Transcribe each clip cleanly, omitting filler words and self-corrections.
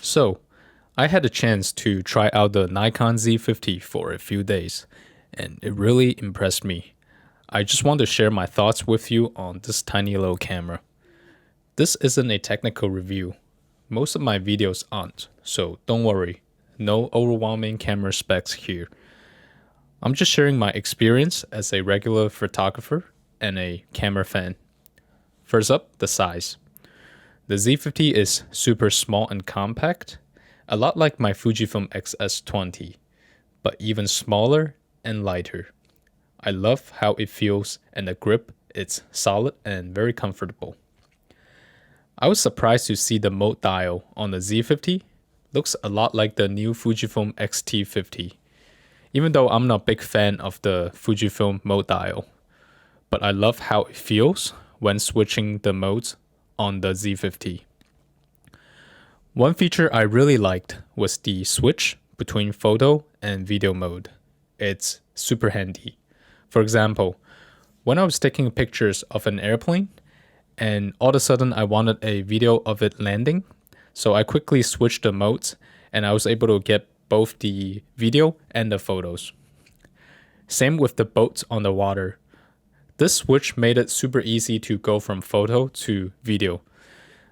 So, I had a chance to try out the Nikon Z50 for a few days, and it really impressed me. I just want to share my thoughts with you on this tiny little camera. This isn't a technical review. Most of my videos aren't, so don't worry. No overwhelming camera specs here. I'm just sharing my experience as a regular photographer and a camera fan. First up, the size. The Z50 is super small and compact, a lot like my Fujifilm X-S20, but even smaller and lighter. I love how it feels, and the grip, it's solid and very comfortable. I was surprised to see the mode dial on the Z50. Looks a lot like the new Fujifilm X-T50, even though I'm not a big fan of the Fujifilm mode dial. But I love how it feels when switching the modes on the Z50. One feature I really liked was the switch between photo and video mode. It's super handy. For example, when I was taking pictures of an airplane and all of a sudden I wanted a video of it landing, so I quickly switched the modes and I was able to get both the video and the photos. Same with the boats on the water. This switch made it super easy to go from photo to video.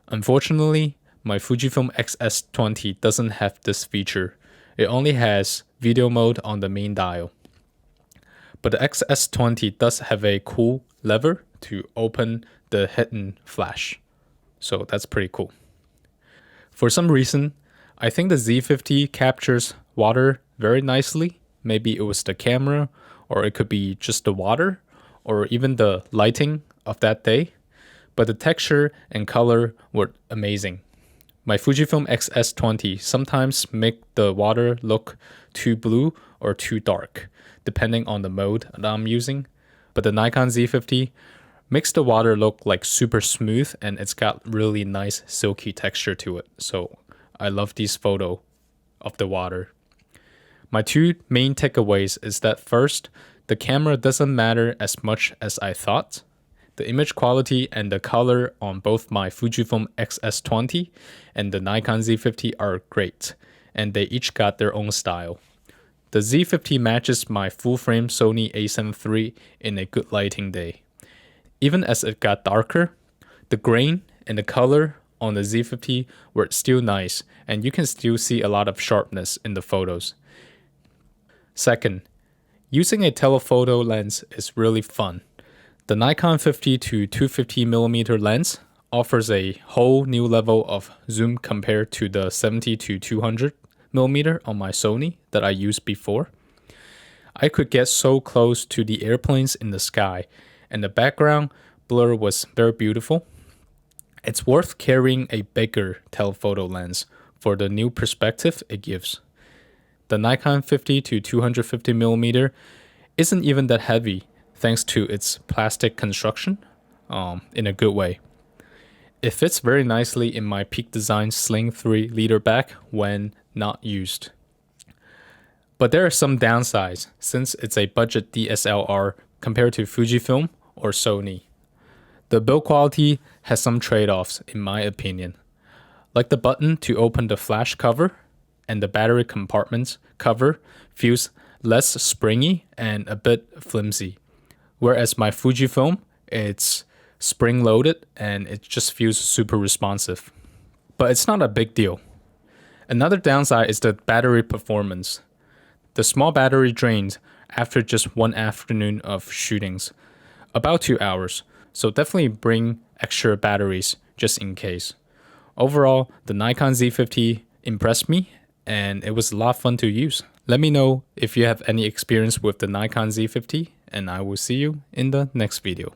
Unfortunately, my Fujifilm X-S20 doesn't have this feature. It only has video mode on the main dial. But the X-S20 does have a cool lever to open the hidden flash. So that's pretty cool. For some reason, I think the Z50 captures water very nicely. Maybe it was the camera, or it could be just the water, or even the lighting of that day, but the texture and color were amazing. My Fujifilm X-S20 sometimes make the water look too blue or too dark, depending on the mode that I'm using, but the Nikon Z50 makes the water look like super smooth, and it's got really nice silky texture to it, so I love this photo of the water. My two main takeaways is that first, the camera doesn't matter as much as I thought. The image quality and the color on both my Fujifilm X-S20 and the Nikon Z50 are great, and they each got their own style. The Z50 matches my full-frame Sony a7 III in a good lighting day. Even as it got darker, the grain and the color on the Z50 were still nice, and you can still see a lot of sharpness in the photos. Second, using a telephoto lens is really fun. The Nikon 50 to 250mm lens offers a whole new level of zoom compared to the 70 to 200mm on my Sony that I used before. I could get so close to the airplanes in the sky, and the background blur was very beautiful. It's worth carrying a bigger telephoto lens for the new perspective it gives. The Nikon 50 to 250mm isn't even that heavy thanks to its plastic construction, in a good way. It fits very nicely in my Peak Design Sling 3-liter bag when not used. But there are some downsides since it's a budget DSLR compared to Fujifilm or Sony. The build quality has some trade-offs in my opinion, like the button to open the flash cover and the battery compartment's cover feels less springy and a bit flimsy, whereas my Fujifilm, it's spring-loaded and it just feels super responsive. But it's not a big deal. Another downside is the battery performance. The small battery drains after just one afternoon of shootings, about 2 hours, so definitely bring extra batteries just in case. Overall, the Nikon Z50 impressed me, and it was a lot of fun to use. Let me know if you have any experience with the Nikon Z50, and I will see you in the next video.